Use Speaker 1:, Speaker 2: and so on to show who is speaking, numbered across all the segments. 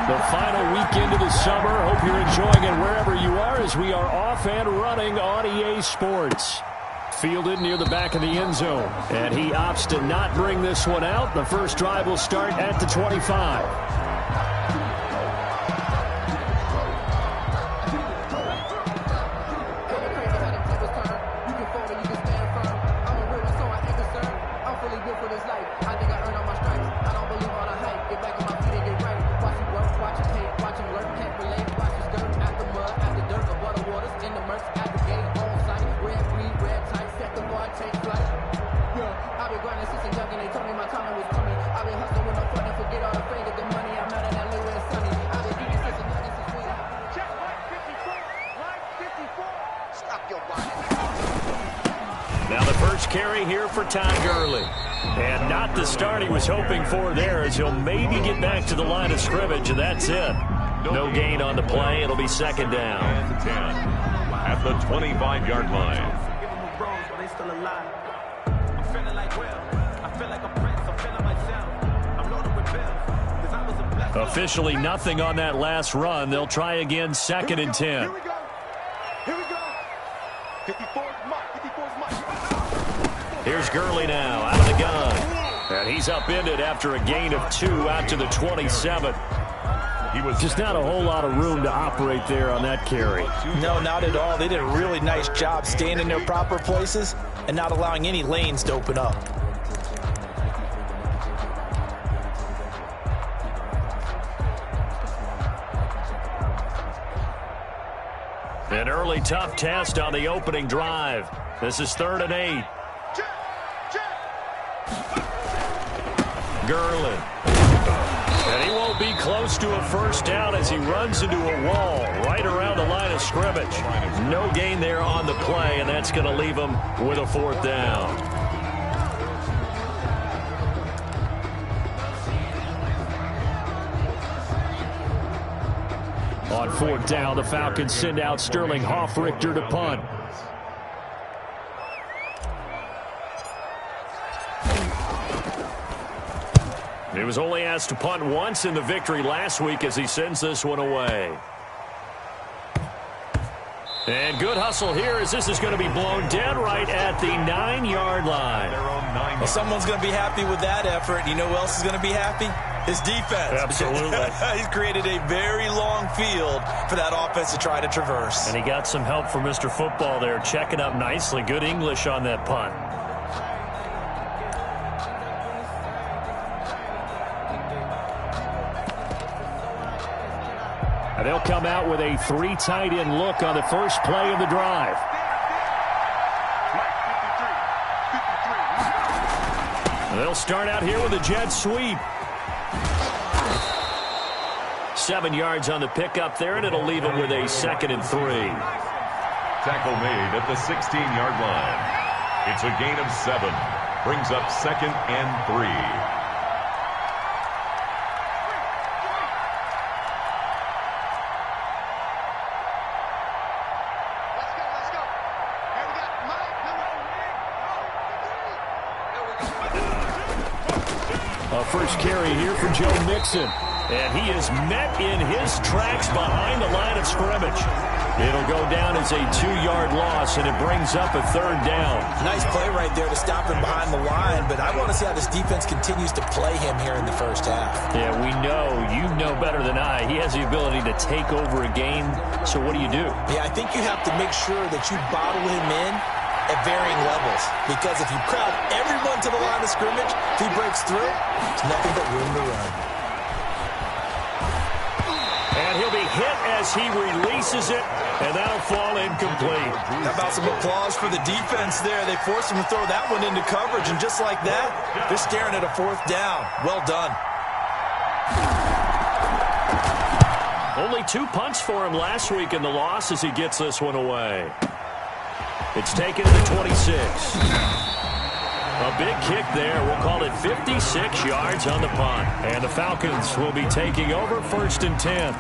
Speaker 1: The final weekend of the summer. Hope you're enjoying it wherever you are as we are off and running on EA Sports. Fielded near the back of the end zone. And he opts to not bring this one out. The first drive will start at the 25. Now the first carry here for Todd Gurley. And not the start he was hoping for there, as he'll maybe get back to the line of scrimmage, and that's it. No gain on the play. It'll be second down.
Speaker 2: And 10 at the 25-yard line.
Speaker 1: Officially nothing on that last run. They'll try again, second and 10.
Speaker 3: Here we go. Here we go. 54's Mike. 54's Mike.
Speaker 1: Here's Gurley now, out of the gun. And he's upended after a gain of 2 out to the 27. He was just not a whole lot of room to operate there on that carry.
Speaker 4: No, not at all. They did a really nice job staying in their proper places and not allowing any lanes to open up.
Speaker 1: An early tough test on the opening drive. This is 3rd and 8. Gurley. And he won't be close to a first down as he runs into a wall right around the line of scrimmage. No gain there on the play, and that's going to leave him with a 4th down. On 4th down, the Falcons send out Sterling Hoffrichter to punt. He was only asked to punt once in the victory last week as he sends this one away. And good hustle here as this is going to be blown dead right at the 9-yard line.
Speaker 4: Well, someone's going to be happy with that effort. You know who else is going to be happy? His defense.
Speaker 1: Absolutely.
Speaker 4: He's created a very long field for that offense to try to traverse.
Speaker 1: And he got some help from Mr. Football there, checking up nicely. Good English on that punt. And they'll come out with a 3 tight end look on the first play of the drive. And they'll start out here with a jet sweep. 7 yards on the pickup there, and it'll leave him with a 2nd and 3.
Speaker 2: Tackle made at the 16-yard line. It's a gain of 7. Brings up 2nd and 3.
Speaker 1: First carry here for Joe Mixon. And he is met in his tracks behind the line of scrimmage. It'll go down as a 2-yard loss, and it brings up a 3rd down.
Speaker 4: Nice play right there to stop him behind the line, but I want to see how this defense continues to play him here in the first half.
Speaker 1: Yeah, we know, you know better than I, he has the ability to take over a game. So what do you do?
Speaker 4: Yeah, I think you have to make sure that you bottle him in at varying levels, because if you crowd everyone to the line of scrimmage, if he breaks through, it's nothing but room to run.
Speaker 1: And he'll be hit as he releases it, and that'll fall incomplete.
Speaker 4: How about some applause for the defense there? They forced him to throw that one into coverage, and just like that, they're staring at a 4th down. Well done.
Speaker 1: Only 2 punts for him last week in the loss as he gets this one away. It's taken to the 26. A big kick there. We'll call it 56 yards on the punt. And the Falcons will be taking over 1st and 10.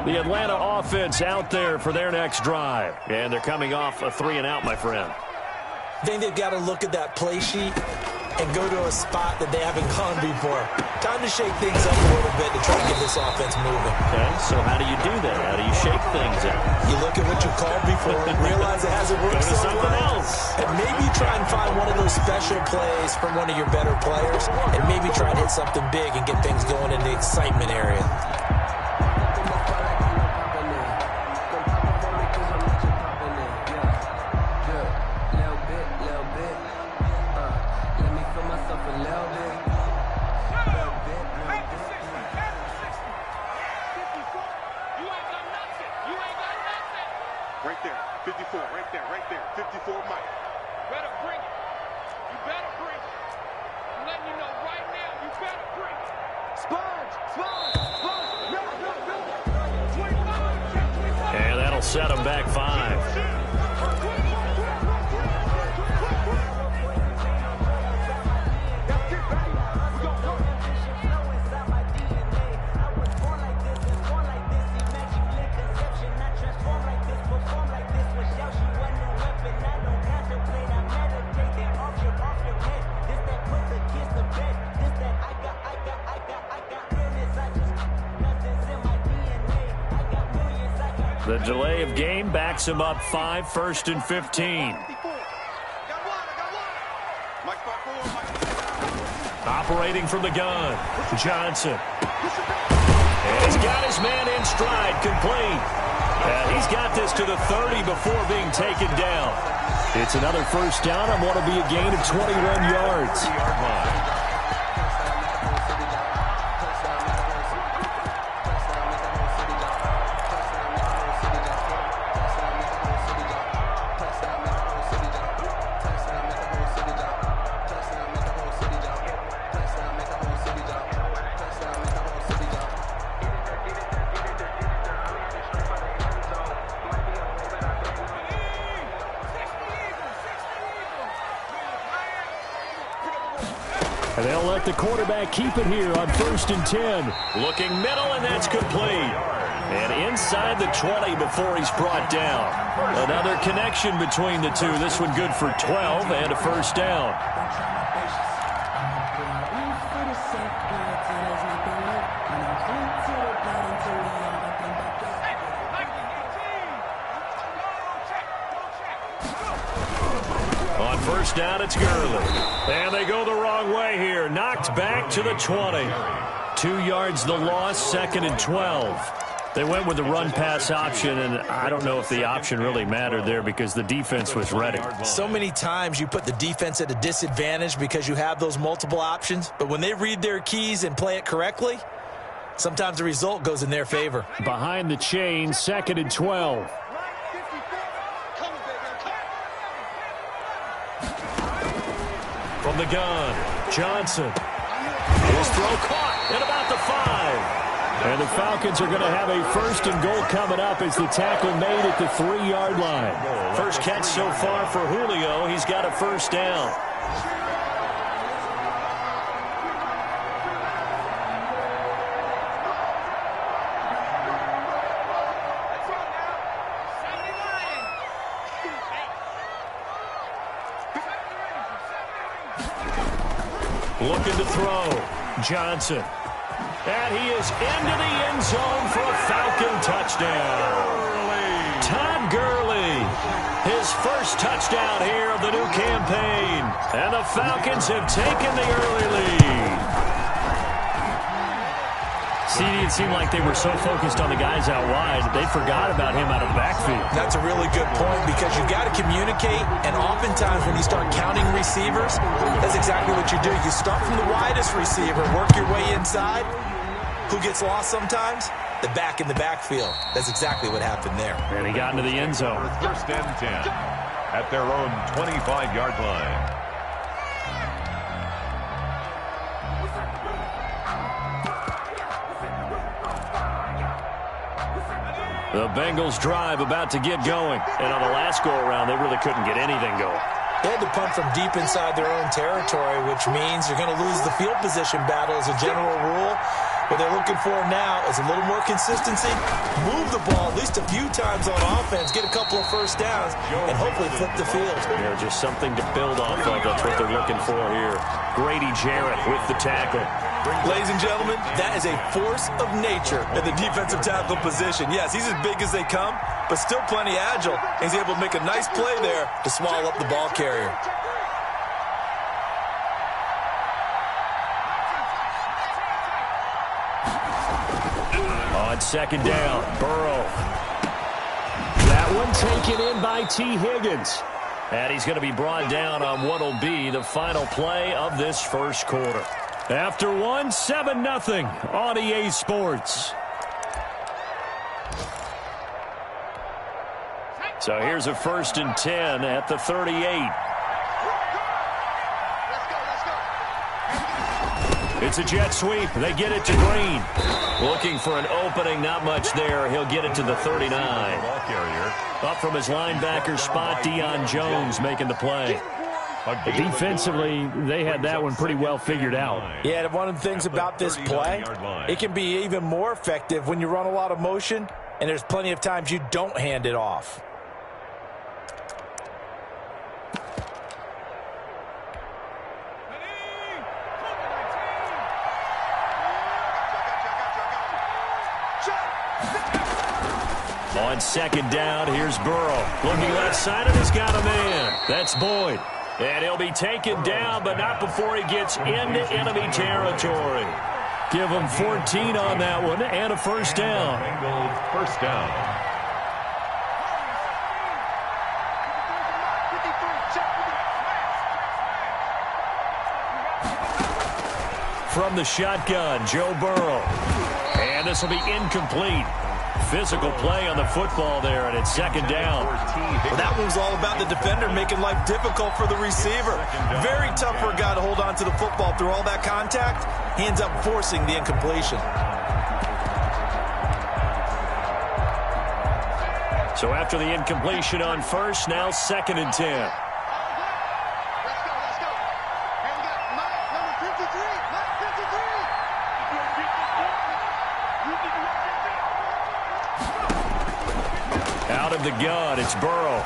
Speaker 1: The Atlanta offense out there for their next drive. And they're coming off a 3-and-out, my friend.
Speaker 4: I think they've got to look at that play sheet and go to a spot that they haven't gone before. Time to shake things up a little bit to try to get this offense moving.
Speaker 1: Okay, so how do you do that? How do you shake things up?
Speaker 4: You look at what you called before and realize it hasn't worked
Speaker 1: Go to
Speaker 4: so
Speaker 1: something
Speaker 4: well.
Speaker 1: else.
Speaker 4: And maybe try and find one of those special plays from one of your better players and maybe try and hit something big and get things going in the excitement area.
Speaker 3: Right there, 54, right there, 54, Mike.
Speaker 5: Better bring it. You better bring it. I'm letting you know right now, you better bring it.
Speaker 3: Sponge, no. 25.
Speaker 1: And that'll set them back 5. The delay of game backs him up 5, 1st and 15. Operating from the gun, Johnson. And he's got his man in stride, complete. And he's got this to the 30 before being taken down. It's another first down on what will be a gain of 21 yards. And they'll let the quarterback keep it here on 1st and 10. Looking middle, and that's complete. And inside the 20 before he's brought down. Another connection between the two. This one good for 12 and a first down. On first down, it's Gurley. And they go the wrong way here. Knocked back to the 20. 2 yards the loss, 2nd and 12. They went with the run-pass option, and I don't know if the option really mattered there because the defense was ready.
Speaker 4: So many times you put the defense at a disadvantage because you have those multiple options, but when they read their keys and play it correctly, sometimes the result goes in their favor.
Speaker 1: Behind the chain, 2nd and 12. From the gun, Johnson. His throw caught at about the 5. And the Falcons are going to have a 1st and goal coming up as the tackle made at the 3-yard line. First catch so far for Julio. He's got a first down. Looking to throw. Johnson. And he is into the end zone for a Falcon touchdown. Todd Gurley, his first touchdown here of the new campaign. And the Falcons have taken the early lead. CD, it seemed like they were so focused on the guys out wide, they forgot about him out of the backfield.
Speaker 4: That's a really good point because you've got to communicate, and oftentimes when you start counting receivers, that's exactly what you do. You start from the widest receiver, work your way inside. Who gets lost sometimes? The back in the backfield. That's exactly what happened there.
Speaker 1: And he got into the end zone.
Speaker 2: 1st and 10 at their own 25-yard line.
Speaker 1: The Bengals drive about to get going. And on the last go-around, they really couldn't get anything going.
Speaker 4: They had to punt from deep inside their own territory, which means you're going to lose the field position battle as a general rule. What they're looking for now is a little more consistency, move the ball at least a few times on offense, get a couple of first downs, and hopefully flip the field.
Speaker 1: They're just something to build off of. That's what they're looking for here. Grady Jarrett with the tackle.
Speaker 4: Ladies and gentlemen, that is a force of nature in the defensive tackle position. Yes, he's as big as they come, but still plenty agile. He's able to make a nice play there to swallow up the ball carrier.
Speaker 1: On second down, Burrow. That one taken in by T. Higgins. And he's going to be brought down on what will be the final play of this first quarter. After one, 7-0 on EA Sports. So here's a 1st and 10 at the 38. It's a jet sweep. They get it to Green. Looking for an opening, not much there. He'll get it to the 39. Up from his linebacker spot, Deion Jones making the play.
Speaker 6: Defensively, they had that one pretty well figured out.
Speaker 4: Yeah, one of the things about this play, it can be even more effective when you run a lot of motion, and there's plenty of times you don't hand it off.
Speaker 1: On second down, here's Burrow. Looking left side, and he's got a man. That's Boyd. And he'll be taken down, but not before he gets into enemy territory. Give him 14 on that one and a first down.
Speaker 2: First down.
Speaker 1: From the shotgun, Joe Burrow. And this will be incomplete. Physical play on the football there, and it's second down.
Speaker 4: Well, that one was all about the defender making life difficult for the receiver. Very tough for a guy to hold on to the football through all that contact. He ends up forcing the incompletion.
Speaker 1: So after the incompletion on first, now 2nd and 10. Out of the gun, it's Burrow.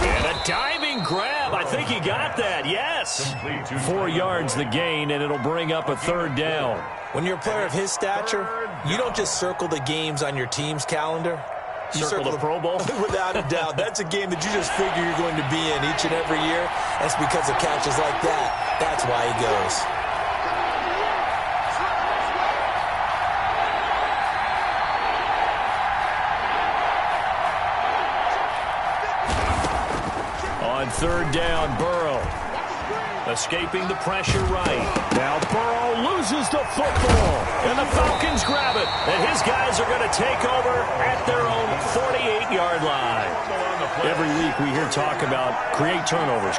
Speaker 1: And a diving grab. I think he got that. Yes. 4 yards the gain, and it'll bring up a 3rd down.
Speaker 4: When you're a player of his stature, you don't just circle the games on your team's calendar. You
Speaker 1: circle the Pro Bowl?
Speaker 4: Without a doubt. That's a game that you just figure you're going to be in each and every year. And it's because of catches like that. That's why he goes.
Speaker 1: On 3rd down, Burrow. Escaping the pressure right. Now Burrow loses the football. And the Falcons grab it. And his guys are going to take over at their own 48-yard line. Every week we hear talk about create turnovers.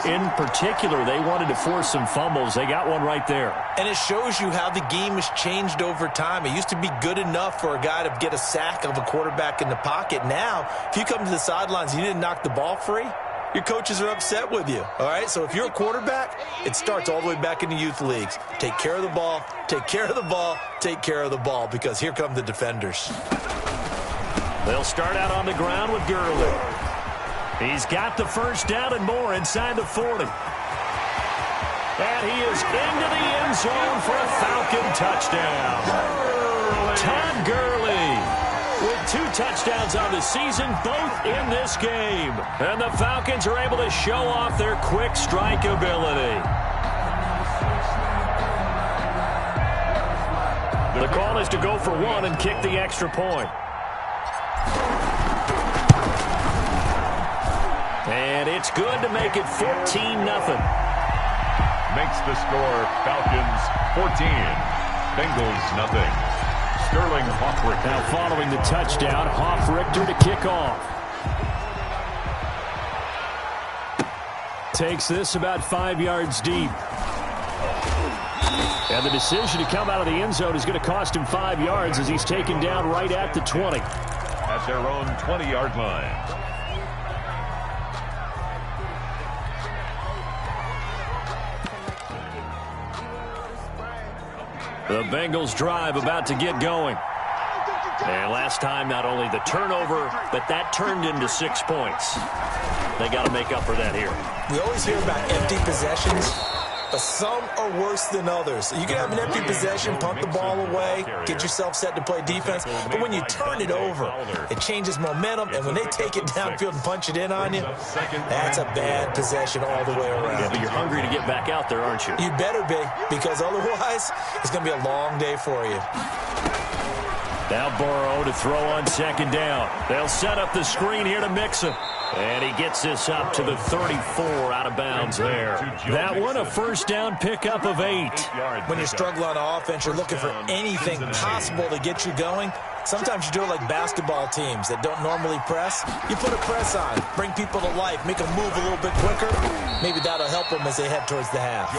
Speaker 1: In particular, they wanted to force some fumbles. They got one right there.
Speaker 4: And it shows you how the game has changed over time. It used to be good enough for a guy to get a sack of a quarterback in the pocket. Now, if you come to the sidelines and you didn't knock the ball free, your coaches are upset with you. All right, so if you're a quarterback, it starts all the way back in the youth leagues. Take care of the ball, take care of the ball, take care of the ball, because here come the defenders.
Speaker 1: They'll start out on the ground with Gurley. He's got the first down and more inside the 40. And he is into the end zone for a Falcon touchdown. Todd Gurley with 2 touchdowns on the season, both in this game. And the Falcons are able to show off their quick strike ability. The call is to go for 1 and kick the extra point. And it's good to make it 14-0.
Speaker 2: Makes the score Falcons 14, Bengals nothing. Sterling Hoffrichter.
Speaker 1: Now following the touchdown, Hoffrichter to kick off. Takes this about 5 yards deep. And the decision to come out of the end zone is going to cost him 5 yards as he's taken down right at the 20.
Speaker 2: At their own 20-yard line.
Speaker 1: The Bengals drive about to get going. And last time, not only the turnover, but that turned into 6 points. They got to make up for that here.
Speaker 4: We always hear about empty possessions, but some are worse than others. You can have an empty possession, punt the ball away, get yourself set to play defense, but when you turn it over, it changes momentum, and when they take it downfield and punch it in on you, that's a bad possession all the way around.
Speaker 1: Yeah, but you're hungry to get back out there, aren't you?
Speaker 4: You better be, because otherwise, it's going to be a long day for you.
Speaker 1: Now Burrow to throw on second down. They'll set up the screen here to Mixon. And he gets this up to the 34 out of bounds there. That one a first down pickup of 8.
Speaker 4: When you're struggling on offense, you're looking for anything possible to get you going. Sometimes you do it like basketball teams that don't normally press. You put a press on, bring people to life, make them move a little bit quicker. Maybe that'll help them as they head towards the half.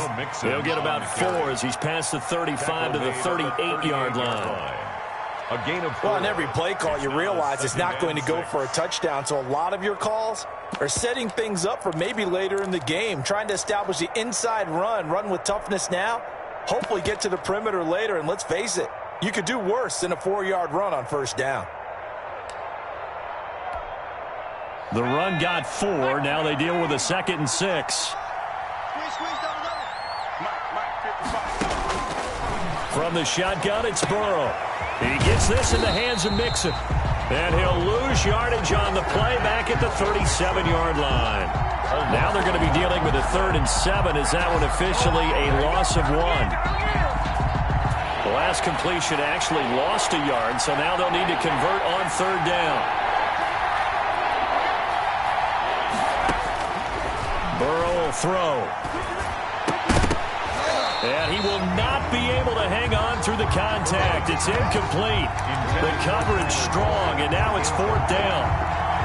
Speaker 1: He'll get about 4 as he's past the 35 to the 38-yard line.
Speaker 4: Well, on every play call, you realize it's not going to go for a touchdown, so a lot of your calls are setting things up for maybe later in the game, trying to establish the inside run with toughness now, hopefully get to the perimeter later, and let's face it, you could do worse than a 4-yard run on first down.
Speaker 1: The run got 4. Now they deal with a 2nd and 6. From the shotgun, it's Burrow. He gets this in the hands of Mixon. And he'll lose yardage on the play back at the 37-yard line. Now they're going to be dealing with a 3rd and 7 as that one officially a loss of 1. The last completion actually lost a yard, so now they'll need to convert on 3rd down. Burrow will throw. And he will not be able to hang on through the contact. It's incomplete. The coverage strong, and now it's 4th down.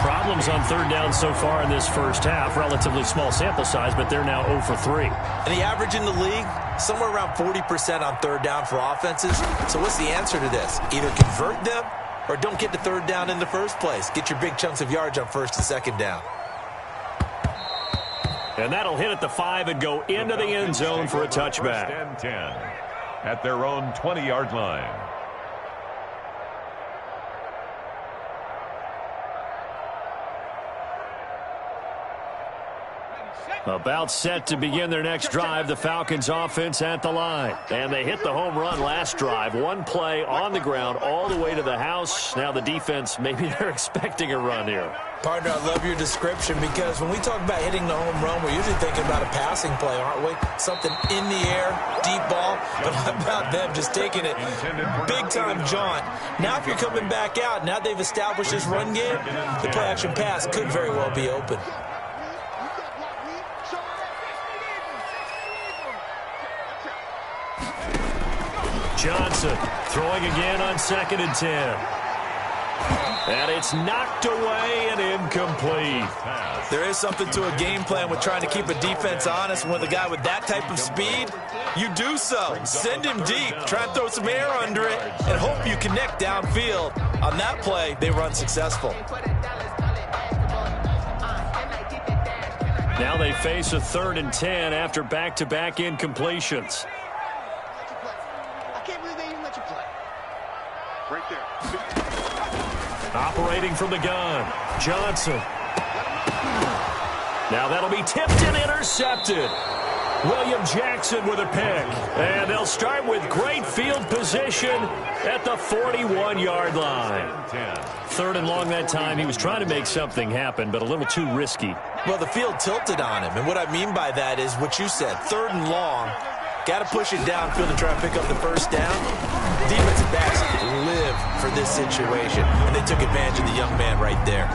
Speaker 1: Problems on 3rd down so far in this first half. Relatively small sample size, but they're now 0 for 3.
Speaker 4: And the average in the league, somewhere around 40% on 3rd down for offenses. So what's the answer to this? Either convert them or don't get to 3rd down in the first place. Get your big chunks of yards on 1st and 2nd down.
Speaker 1: And that'll hit at the 5 and go into the end zone for a touchback.
Speaker 2: 10 at their own 20-yard line.
Speaker 1: About set to begin their next drive, the Falcons offense at the line. And they hit the home run last drive. One play on the ground all the way to the house. Now the defense, maybe they're expecting a run here.
Speaker 4: Partner, I love your description because when we talk about hitting the home run, we're usually thinking about a passing play, aren't we? Something in the air, deep ball. But how about them just taking it big-time jaunt? Now if you're coming back out, now they've established this run game, the play-action pass could very well be open.
Speaker 1: Johnson throwing again on 2nd and 10. And it's knocked away and incomplete.
Speaker 4: There is something to a game plan with trying to keep a defense honest. And with a guy with that type of speed, you do so. Send him deep. Try and throw some air under it and hope you connect downfield. On that play, they run successful.
Speaker 1: Now they face a 3rd and 10 after back-to-back incompletions. Operating from the gun, Johnson. Now that'll be tipped and intercepted. William Jackson with a pick. And they'll start with great field position at the 41-yard line. 3rd and long that time. He was trying to make something happen, but a little too risky.
Speaker 4: Well, the field tilted on him. And what I mean by that is what you said. 3rd and long. Got to push it downfield and try and pick up the first down. Defensive backs live for this situation, and they took advantage of the young man right there.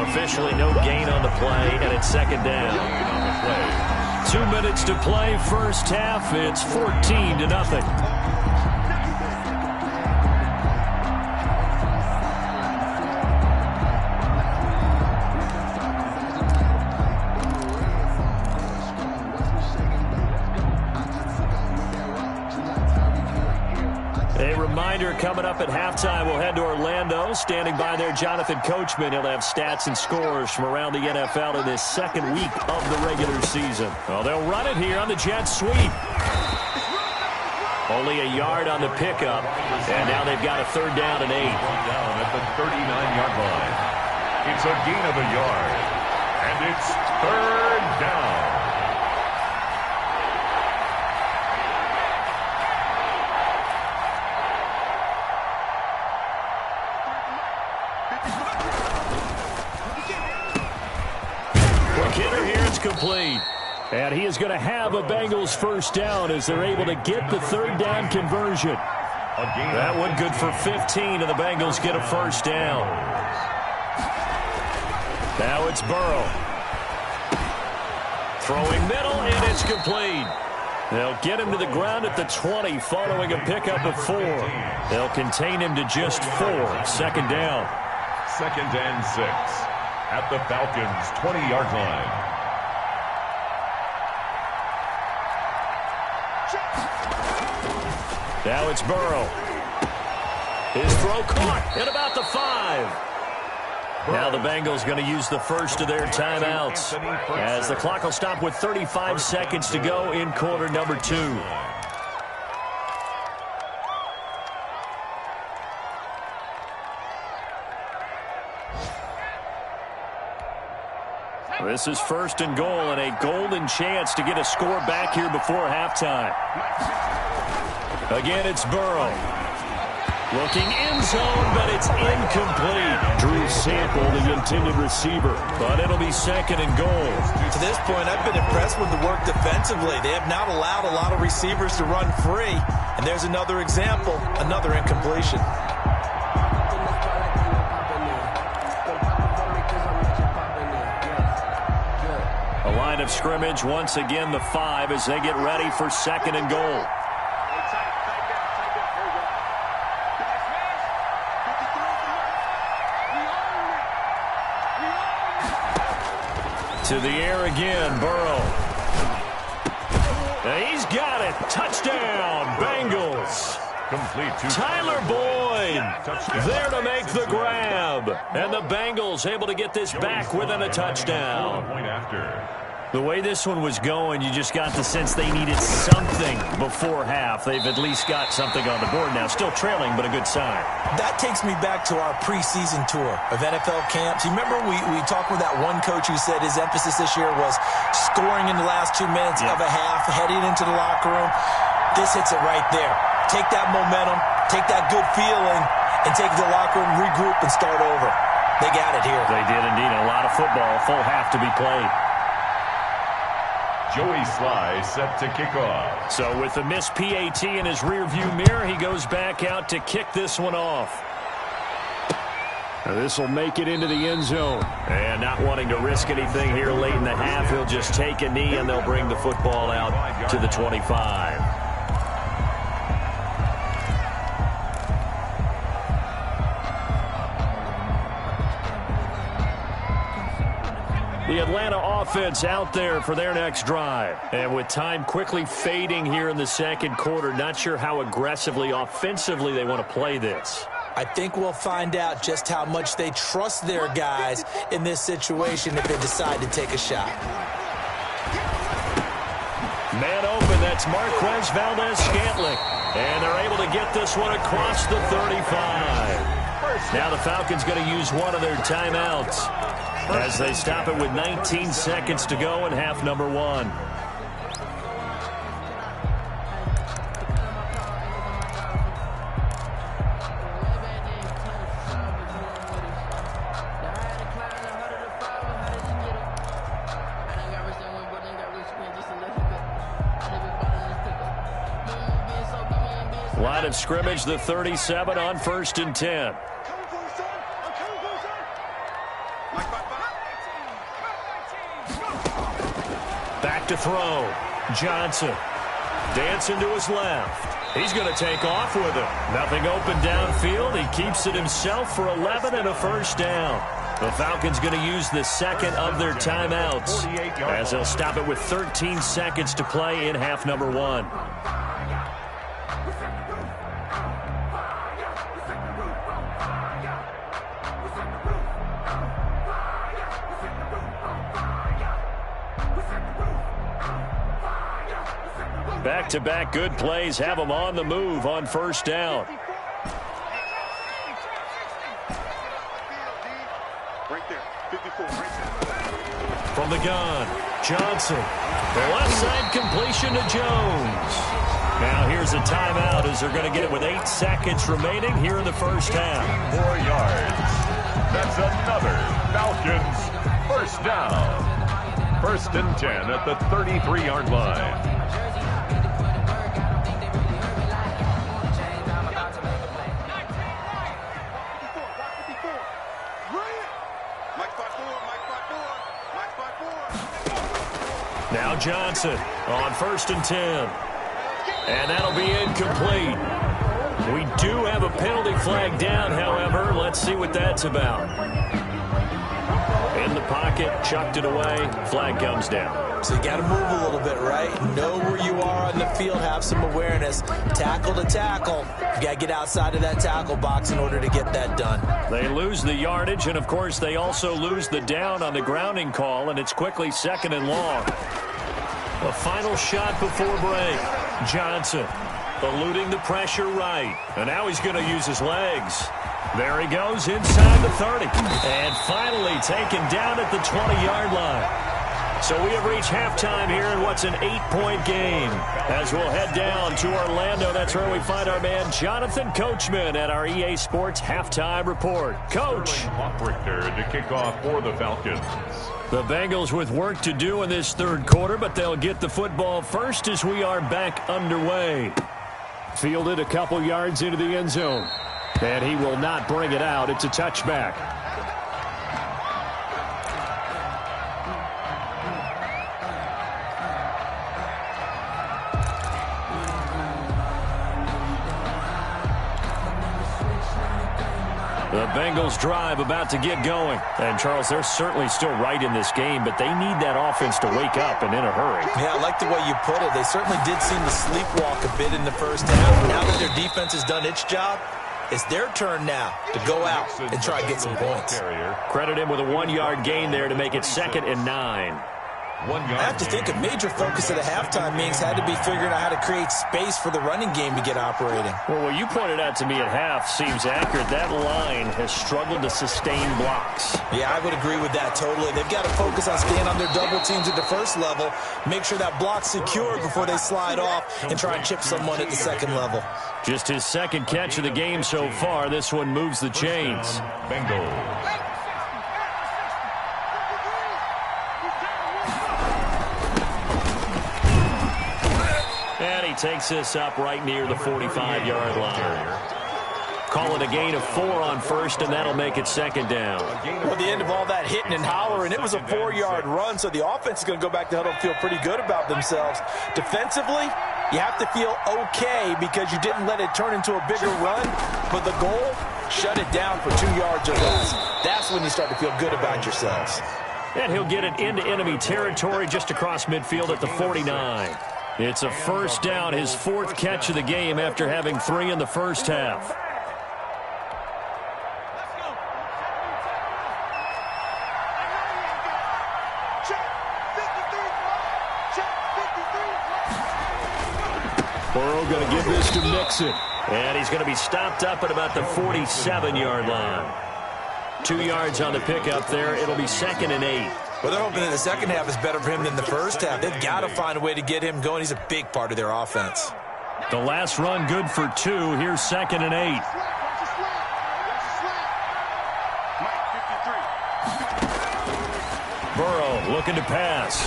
Speaker 1: Officially no gain on the play, and it's 2nd down. 2 minutes to play, first half. It's 14-0. Coming up at halftime, we'll head to Orlando. Standing by there, Jonathan Coachman. He'll have stats and scores from around the NFL in this 2nd week of the regular season. Well, they'll run it here on the jet sweep. Only a yard on the pickup, and now they've got a 3rd down and 8.
Speaker 2: Down at the 39-yard line. It's a gain of a yard, and it's 3rd down.
Speaker 1: Quick hitter here, it's complete. And he is going to have a Bengals 1st down as they're able to get the 3rd down conversion. That one good for 15, and the Bengals get a 1st down. Now it's Burrow. Throwing middle, and it's complete. They'll get him to the ground at the 20 following a pickup of 4. They'll contain him to just 4. 2nd down.
Speaker 2: 2nd and 6 at the Falcons' 20-yard line.
Speaker 1: Now it's Burrow. His throw caught at about the 5. Now the Bengals going to use the first of their timeouts as the clock will stop with 35 seconds to go in quarter number 2. This is 1st and goal, and a golden chance to get a score back here before halftime. Again, it's Burrow. Looking end zone, but it's incomplete. Drew Sample, the intended receiver, but it'll be 2nd and goal.
Speaker 4: To this point, I've been impressed with the work defensively. They have not allowed a lot of receivers to run free. And there's another example, another incompletion.
Speaker 1: A line of scrimmage, once again the 5 as they get ready for 2nd and goal. To the air again, Burrow. He's got it. Touchdown, Bengals.
Speaker 2: Complete to
Speaker 1: Tyler Boyd there to make the grab. And the Bengals able to get this back within a touchdown.
Speaker 2: point after.
Speaker 1: The way this one was going, you just got the sense they needed something before half. They've at least got something on the board now. Still trailing, but a good sign.
Speaker 4: That takes me back to our preseason tour of NFL camps. You remember we talked with that one coach who said his emphasis this year was scoring in the last 2 minutes of a half, heading into the locker room. This hits it right there. Take that momentum, take that good feeling, and take it to the locker room, regroup, and start over. They got it here.
Speaker 1: They did indeed. A lot of football, full half to be played.
Speaker 2: Joey Sly set to kick off.
Speaker 1: So with the missed PAT in his rearview mirror, he goes back out to kick this one off. This will make it into the end zone. And not wanting to risk anything here late in the half, he'll just take a knee and they'll bring the football out to the 25. The Atlanta offense out there for their next drive. And with time quickly fading here in the second quarter, not sure how aggressively, offensively they want to play this.
Speaker 4: I think we'll find out just how much they trust their guys in this situation if they decide to take a shot.
Speaker 1: Man open, that's Marquez Valdez-Scantling. And they're able to get this one across the 35. Now the Falcons going to use one of their timeouts as they stop it with 19 seconds to go in half number 1. Line of scrimmage, the 37 on 1st and 10. Back to throw. Johnson dancing to his left. He's going to take off with it. Nothing open downfield. He keeps it himself for 11 and a 1st down. The Falcons going to use the second of their timeouts as they'll stop it with 13 seconds to play in half number 1. Back-to-back good plays have them on the move on first down.
Speaker 3: Right there, 54, right there.
Speaker 1: From the gun, Johnson. The left side completion to Jones. Now here's a timeout as they're going to get it with 8 seconds remaining here in the first half.
Speaker 2: 4 yards. That's another Falcons first down. 1st and 10 at the 33-yard line.
Speaker 1: Now Johnson on 1st and 10. And that'll be incomplete. We do have a penalty flag down, however. Let's see what that's about. In the pocket, chucked it away. Flag comes down.
Speaker 4: So you got to move a little bit, right? Know where you are on the field. Have some awareness. Tackle to tackle. You got to get outside of that tackle box in order to get that done.
Speaker 1: They lose the yardage, and, of course, they also lose the down on the grounding call, and it's quickly 2nd and long. A final shot before break. Johnson eluding the pressure right. And now he's going to use his legs. There he goes inside the 30. And finally taken down at the 20-yard line. So we have reached halftime here in what's an 8-point game. As we'll head down to Orlando, that's where we find our man Jonathan Coachman at our EA Sports Halftime Report. Coach.
Speaker 2: Richter to kick off for the Falcons.
Speaker 1: The Bengals with work to do in this 3rd quarter, but they'll get the football first as we are back underway. Fielded a couple yards into the end zone. And he will not bring it out. It's a touchback. The Bengals drive about to get going. And, Charles, they're certainly still right in this game, but they need that offense to wake up and in a hurry.
Speaker 4: Yeah, I like the way you put it. They certainly did seem to sleepwalk a bit in the first half. Now that their defense has done its job, it's their turn now to go out and try to get some points.
Speaker 1: Credit him with a 1-yard gain there to make it 2nd and 9.
Speaker 4: I have to think a major focus of the halftime meetings had to be figuring out how to create space for the running game to get operating.
Speaker 1: Well, what you pointed out to me at half seems accurate. That line has struggled to sustain blocks.
Speaker 4: Yeah, I would agree with that totally. They've got to focus on staying on their double teams at the first level, make sure that block's secure before they slide off and try and chip someone at the 2nd level.
Speaker 1: Just his 2nd catch of the game so far. This one moves the chains.
Speaker 2: Bengals.
Speaker 1: And he takes this up right near the 45-yard line. Call it a gain of 4 on 1st, and that'll make it 2nd down.
Speaker 4: Well, the end of all that hitting and hollering, it was a 4-yard run, so the offense is going to go back to huddle and feel pretty good about themselves. Defensively, you have to feel okay because you didn't let it turn into a bigger run, but the goal, shut it down for 2 yards or less. That's when you start to feel good about yourselves.
Speaker 1: And he'll get it into enemy territory just across midfield at the 49. It's a first down, his 4th catch of the game after having 3 in the first half. Burrow going to give this to Mixon. And he's going to be stopped up at about the 47-yard line. 2 yards on the pickup there. It'll be 2nd and 8.
Speaker 4: Well, they're hoping that the second half is better for him than the first half. They've got to find a way to get him going. He's a big part of their offense.
Speaker 1: The last run good for 2. Here's 2nd and 8. Burrow looking to pass.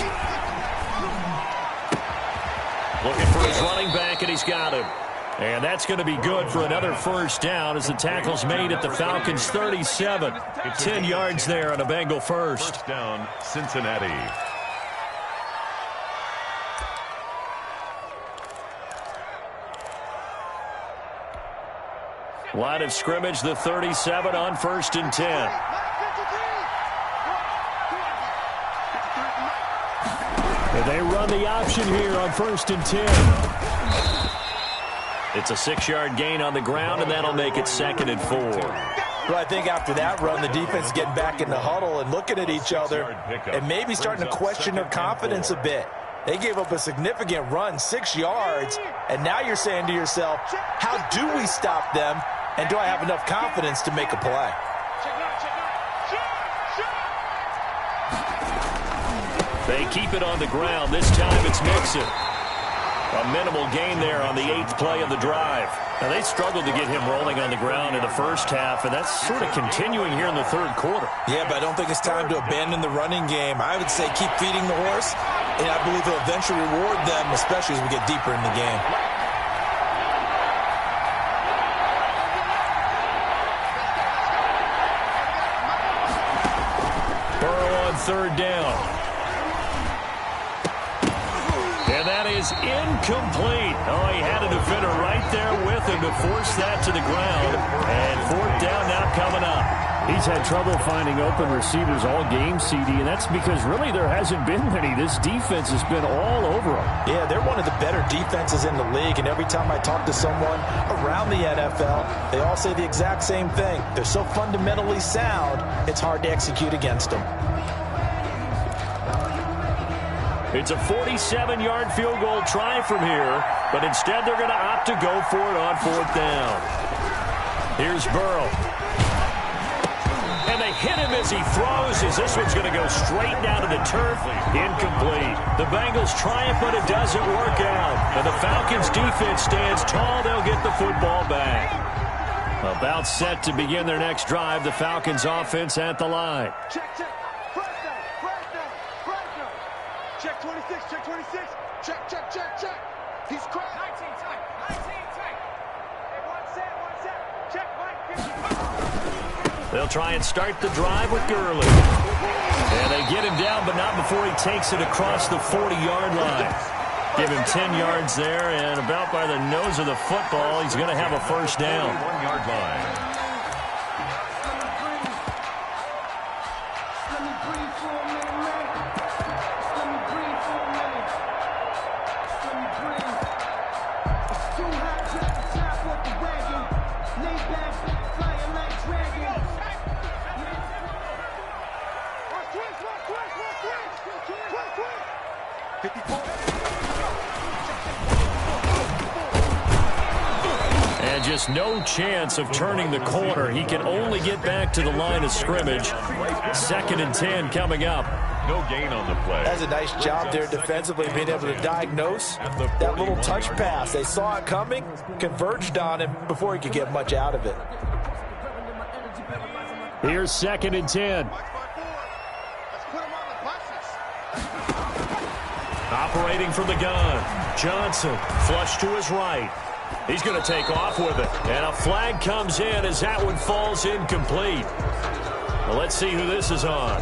Speaker 1: Looking for his running back, and he's got him. And that's going to be good for another first down as the tackle's made at the Falcons' 37. 10 yards there on a Bengal first.
Speaker 2: First down, Cincinnati.
Speaker 1: Line of scrimmage, the 37 on 1st and 10. And they run the option here on 1st and 10. It's a 6-yard gain on the ground, and that'll make it 2nd and 4.
Speaker 4: Well, I think after that run, the defense is getting back in the huddle and looking at each other and maybe starting to question their confidence a bit. They gave up a significant run, 6 yards, and now you're saying to yourself, how do we stop them, and do I have enough confidence to make a play?
Speaker 1: They keep it on the ground. This time it's Mixon. A minimal gain there on the 8th play of the drive. Now, they struggled to get him rolling on the ground in the first half, and that's sort of continuing here in the third quarter.
Speaker 4: Yeah, but I don't think it's time to abandon the running game. I would say keep feeding the horse, and I believe he'll eventually reward them, especially as we get deeper in the game.
Speaker 1: Burrow on third down. And that is incomplete. Oh, he had a defender right there with him to force that to the ground. And fourth down now coming up.
Speaker 6: He's had trouble finding open receivers all game, CD, and that's because really there hasn't been many. This defense has been all over them.
Speaker 4: Yeah, they're one of the better defenses in the league, and every time I talk to someone around the NFL, they all say the exact same thing. They're so fundamentally sound, it's hard to execute against them.
Speaker 1: It's a 47-yard field goal try from here, but instead they're going to opt to go for it on fourth down. Here's Burrow. And they hit him as he throws, as this one's going to go straight down to the turf. Incomplete. The Bengals triumph, but it doesn't work out. And the Falcons' defense stands tall. They'll get the football back. About set to begin their next drive. The Falcons' offense at the line.
Speaker 3: Check, check. First down, first down, first down. Check 26, check 26. Check, check, check, check. He's cracked. 19 tight, 19 tight. Hey, one set. Check, Mike.
Speaker 1: They'll try and start the drive with Gurley. And they get him down, but not before he takes it across the 40-yard line. Give him 10 yards there, and about by the nose of the football, he's going to have a first down.
Speaker 2: 1-yard line.
Speaker 1: And just no chance of turning the corner. He can only get back to the line of scrimmage. 2nd and 10 coming up.
Speaker 2: No gain on the play.
Speaker 4: That's a nice job there defensively, being able to diagnose that little touch pass. They saw it coming, converged on him before he could get much out of it.
Speaker 6: Here's 2nd and 10.
Speaker 1: Operating from the gun. Johnson, flush to his right. He's going to take off with it. And a flag comes in as that one falls incomplete. Well, let's see who this is on.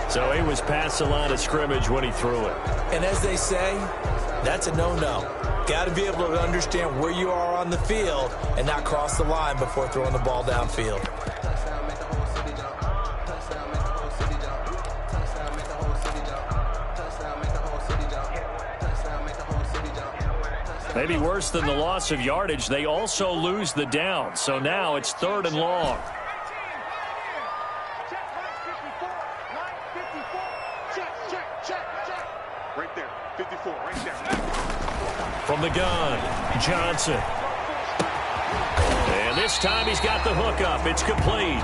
Speaker 1: So he was past the line of scrimmage when he threw it.
Speaker 4: And as they say, that's a no-no. Got to be able to understand where you are on the field and not cross the line before throwing the ball downfield.
Speaker 1: Maybe worse than the loss of yardage, they also lose the down. So now it's 3rd and long.
Speaker 3: Right there, 54, right there.
Speaker 1: From the gun, Johnson. And this time he's got the hook up. It's complete.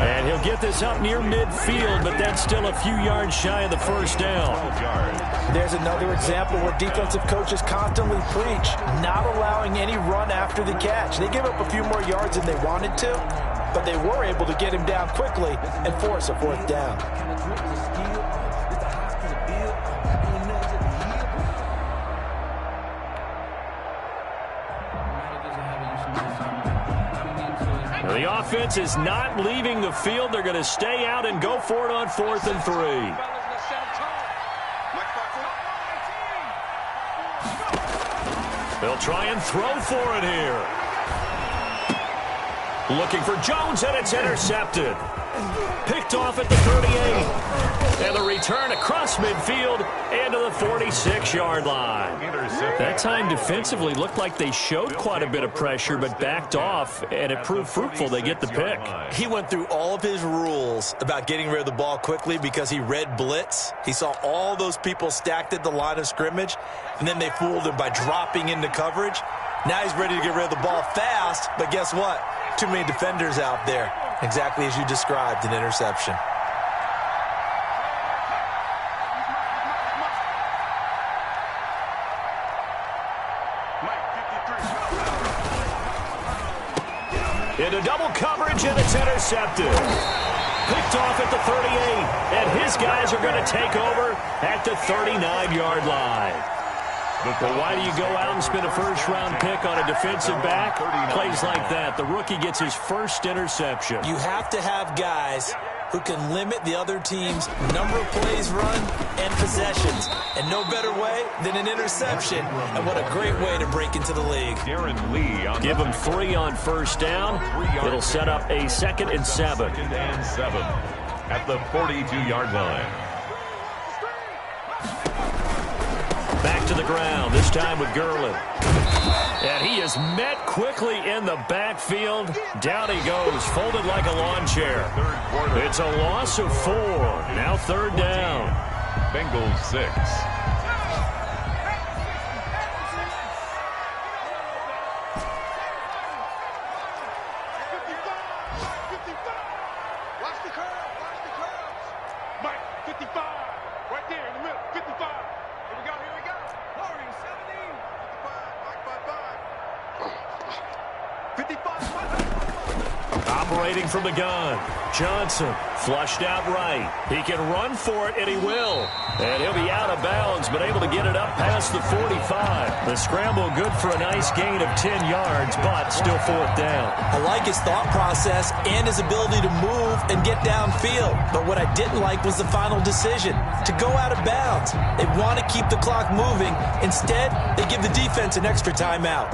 Speaker 1: And he'll get this up near midfield, but that's still a few yards shy of the first down.
Speaker 4: There's another example where defensive coaches constantly preach not allowing any run after the catch. They give up a few more yards than they wanted to, but they were able to get him down quickly and force a 4th down.
Speaker 1: The offense is not leaving the field. They're going to stay out and go for it on 4th and 3. They'll try and throw for it here. Looking for Jones, and it's intercepted. Picked off at the 38. And the return across midfield and to the 46-yard line. That time defensively looked like they showed quite a bit of pressure but backed off, and it proved fruitful. They get the pick.
Speaker 4: He went through all of his rules about getting rid of the ball quickly because he read blitz. He saw all those people stacked at the line of scrimmage, and then they fooled him by dropping into coverage. Now he's ready to get rid of the ball fast, but guess what? Too many defenders out there. Exactly as you described, an interception.
Speaker 1: Into double coverage, and it's intercepted. Picked off at the 38, and his guys are going to take over at the 39-yard line. But why do you go out and spend a first-round pick on a defensive back? Plays like that. The rookie gets his first interception.
Speaker 4: You have to have guys who can limit the other team's number of plays run and possessions. And no better way than an interception. And what a great way to break into the league.
Speaker 1: Give him 3 on first down. It'll set up a 2nd and 7.
Speaker 2: 2nd and 7 at the 42-yard line.
Speaker 1: Back to the ground, this time with Gurley. And he is met quickly in the backfield. Down he goes, folded like a lawn chair. It's a loss of 4. Now 3rd down.
Speaker 2: Bengals 6.
Speaker 3: Watch the curve. Watch the curves. Mike, 55. Right there in the middle. 55. Here we go. Here we go. 40, 70. 55. Mike, 55. 55.
Speaker 1: Operating from the gun. Johnson flushed out right. He can run for it, and he will. And he'll be out of bounds, but able to get it up past the 45. The scramble good for a nice gain of 10 yards, but still 4th down.
Speaker 4: I like his thought process and his ability to move and get downfield. But what I didn't like was the final decision, to go out of bounds. They want to keep the clock moving. Instead, they give the defense an extra timeout.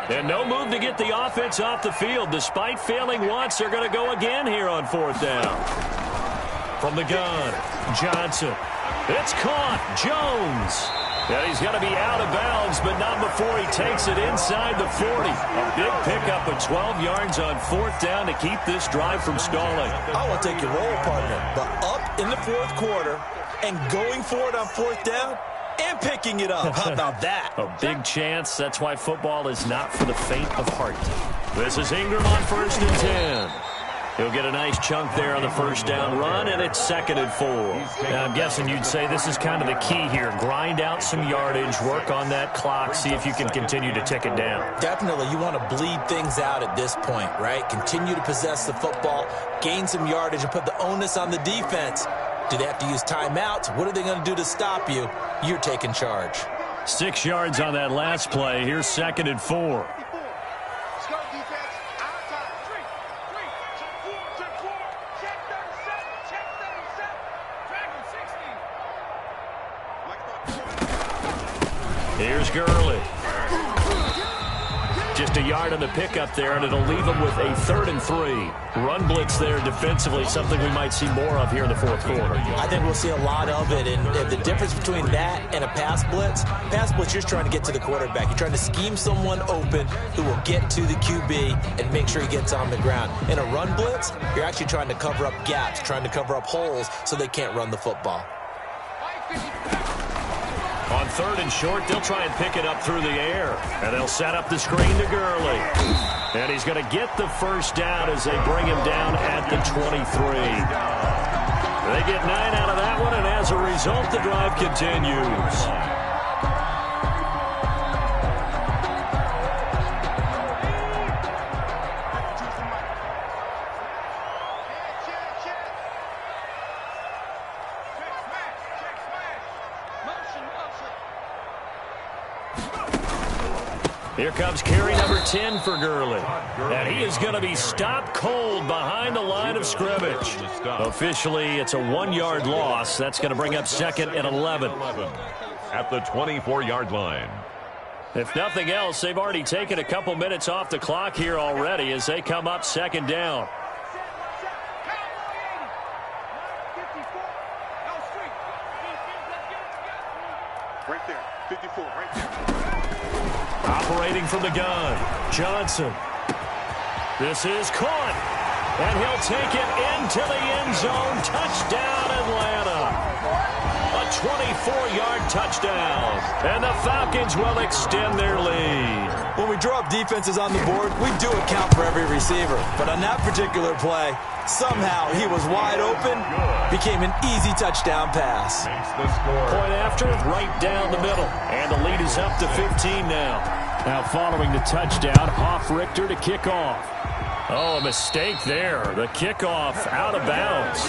Speaker 1: And no move to get the offense off the field. Despite failing once, they're going to go again here on 4th down. From the gun, Johnson. It's caught. Jones. And he's going to be out of bounds, but not before he takes it inside the 40. A big pickup of 12 yards on 4th down to keep this drive from stalling.
Speaker 4: I will take your role, partner. But up in the 4th quarter and going for it on 4th down, and picking it up. How about that?
Speaker 1: A big chance. That's why football is not for the faint of heart. This is Ingram on 1st and 10. He'll get a nice chunk there on the 1st down run, and it's 2nd and 4. Now, I'm guessing you'd say this is kind of the key here. Grind out some yardage, work on that clock, see if you can continue to tick it down.
Speaker 4: Definitely. You want to bleed things out at this point, right? Continue to possess the football, gain some yardage, and put the onus on the defense. Do they have to use timeouts? What are they going to do to stop you? You're taking charge.
Speaker 1: 6 yards on that last play. Here's 2nd and 4.
Speaker 3: Let's go, defense. Out of time. 3. Check 4. Check 4. Check 37. Check 37. Drag him 60.
Speaker 1: Here's Gurley. Just a yard on the pickup there, and it'll leave them with a 3rd and 3. Run blitz there defensively, something we might see more of here in the 4th quarter.
Speaker 4: I think we'll see a lot of it, and the difference between that and a pass blitz, you're just trying to get to the quarterback. You're trying to scheme someone open who will get to the QB and make sure he gets on the ground. In a run blitz, you're actually trying to cover up gaps, trying to cover up holes so they can't run the football.
Speaker 1: On 3rd and short, they'll try and pick it up through the air. And they'll set up the screen to Gurley. And he's going to get the 1st down as they bring him down at the 23. They get 9 out of that one, and as a result, the drive continues. Here comes carry number 10 for Gurley. And he is going to be stopped cold behind the line of scrimmage. Officially, it's a 1-yard loss. That's going to bring up 2nd and 11.
Speaker 2: At the 24-yard line.
Speaker 1: If nothing else, they've already taken a couple minutes off the clock here already as they come up 2nd down.
Speaker 3: Right there, 54, right there.
Speaker 1: Operating from the gun, Johnson. This is caught, and he'll take it into the end zone. Touchdown, Atlanta. A 24-yard touchdown, and the Falcons will extend their lead.
Speaker 4: When we draw up defenses on the board, we do account for every receiver. But on that particular play, somehow he was wide open, became an easy touchdown pass.
Speaker 2: Makes the score.
Speaker 1: Point after, right down the middle, and the lead is up to 15 now. Now following the touchdown, Hoff-Richter to kick off. Oh, a mistake there. The kickoff out of bounds.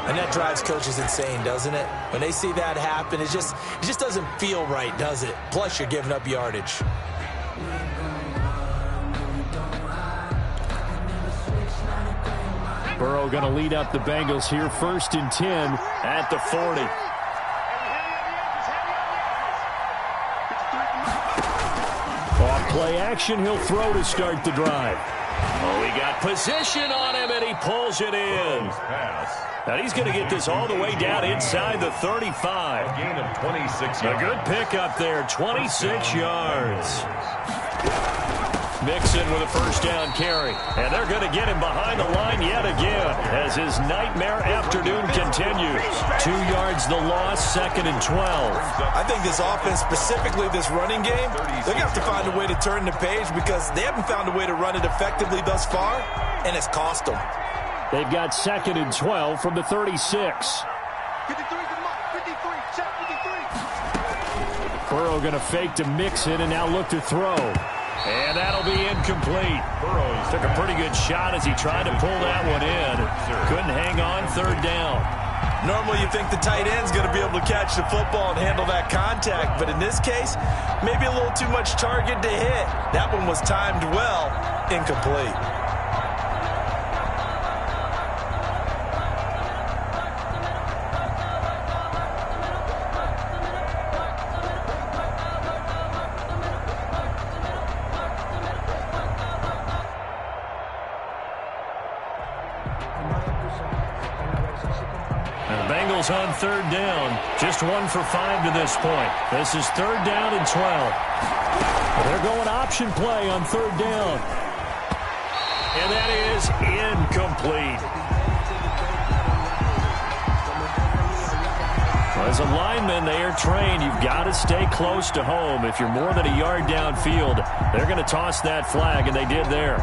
Speaker 4: And that drives coaches insane, doesn't it? When they see that happen, it just doesn't feel right, does it? Plus, you're giving up yardage.
Speaker 6: Burrow going to lead up the Bengals here, 1st and 10 at the 40. Off play action, he'll throw to start the drive.
Speaker 1: Oh, he got position on him, and he pulls it in. And he's going to get this all the way down inside the 35.
Speaker 2: A gain of 26 yards.
Speaker 1: A good pickup there, 26 yards. Mixon with a 1st down carry. And they're going to get him behind the line yet again as his nightmare afternoon continues. 2 yards the loss, 2nd and 12.
Speaker 4: I think this offense, specifically this running game, they're going to have to find a way to turn the page because they haven't found a way to run it effectively thus far, and it's cost them.
Speaker 6: They've got 2nd and 12 from the 36.
Speaker 3: 53's the mark, 53, check 53.
Speaker 6: Burrow going to fake to Mixon and now look to throw.
Speaker 1: And that'll be incomplete. Burrows took a pretty good shot as he tried to pull that one in. Couldn't hang on, 3rd down.
Speaker 4: Normally you think the tight end's going to be able to catch the football and handle that contact, but in this case, maybe a little too much target to hit. That one was timed well, incomplete.
Speaker 1: On 3rd down, just 1 for 5 to this point. This is 3rd down and 12.
Speaker 6: They're going option play on 3rd down.
Speaker 1: And that is incomplete. As a lineman, they are trained. You've got to stay close to home. If you're more than a yard downfield, they're going to toss that flag, and they did there.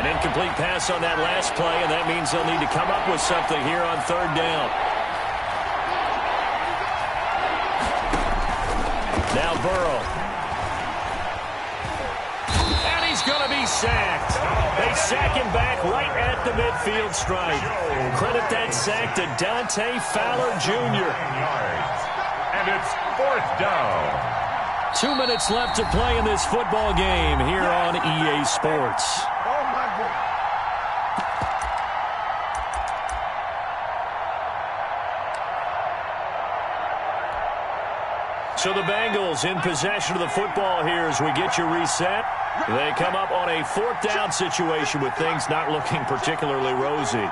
Speaker 1: An incomplete pass on that last play, and that means they'll need to come up with something here on 3rd down. Now Burrow. And he's going to be sacked. They sack him back right at the midfield stripe. Credit that sack to Dante Fowler Jr.
Speaker 2: And it's 4th down.
Speaker 1: 2 minutes left to play in this football game here on EA Sports. So the Bengals in possession of the football here as we get you reset. They come up on a 4th down situation with things not looking particularly rosy.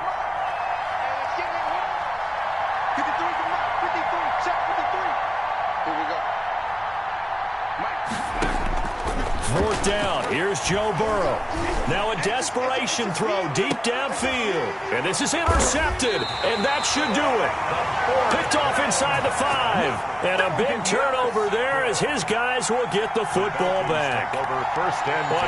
Speaker 1: 4th down. Here's Joe Burrow. Now a desperation throw deep downfield. And this is intercepted. And that should do it. Picked off inside the 5. And a big turnover there as his guys will get the football back. On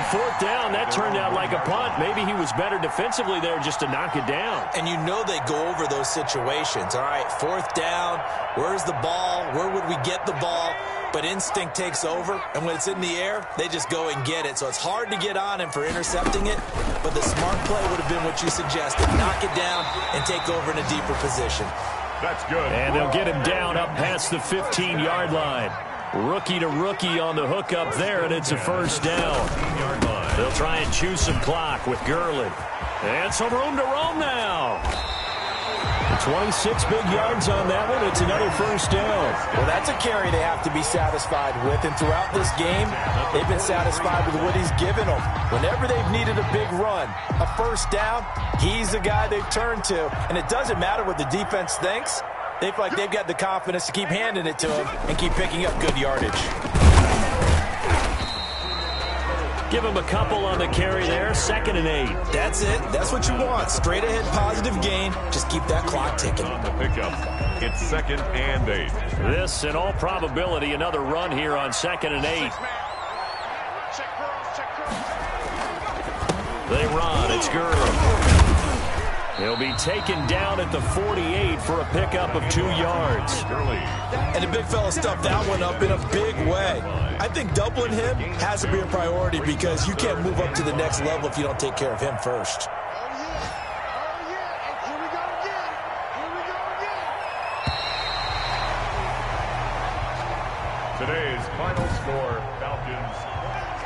Speaker 1: 4th down, that turned out like a punt. Maybe he was better defensively there just to knock it down.
Speaker 4: And you know they go over those situations. All right, 4th down. Where's the ball? Where would we get the ball? But instinct takes over, and when it's in the air, they just go and get it. So it's hard to get on him for intercepting it, but the smart play would have been what you suggested. Knock it down and take over in a deeper position.
Speaker 2: That's good.
Speaker 1: And they'll get him down up past the 15-yard line. Rookie to rookie on the hookup there, and it's a first down. They'll try and chew some clock with Gurley. And some room to roam now. 26 big yards on that one. It's another first down.
Speaker 4: Well, that's a carry they have to be satisfied with. And throughout this game, they've been satisfied with what he's given them. Whenever they've needed a big run, a first down, he's the guy they've turned to. And it doesn't matter what the defense thinks. They feel like they've got the confidence to keep handing it to him and keep picking up good yardage.
Speaker 1: Give him a couple on the carry there. 2nd and 8.
Speaker 4: That's it. That's what you want. Straight ahead positive gain. Just keep that clock ticking.
Speaker 2: On the pickup, it's 2nd and 8.
Speaker 1: This, in all probability, another run here on 2nd and 8. They run. It's Gurley. He'll be taken down at the 48 for a pickup of 2 yards.
Speaker 4: And the big fella stuffed that one up in a big way. I think doubling him has to be a priority because you can't move up to the next level if you don't take care of him first.
Speaker 2: Today's final score, Falcons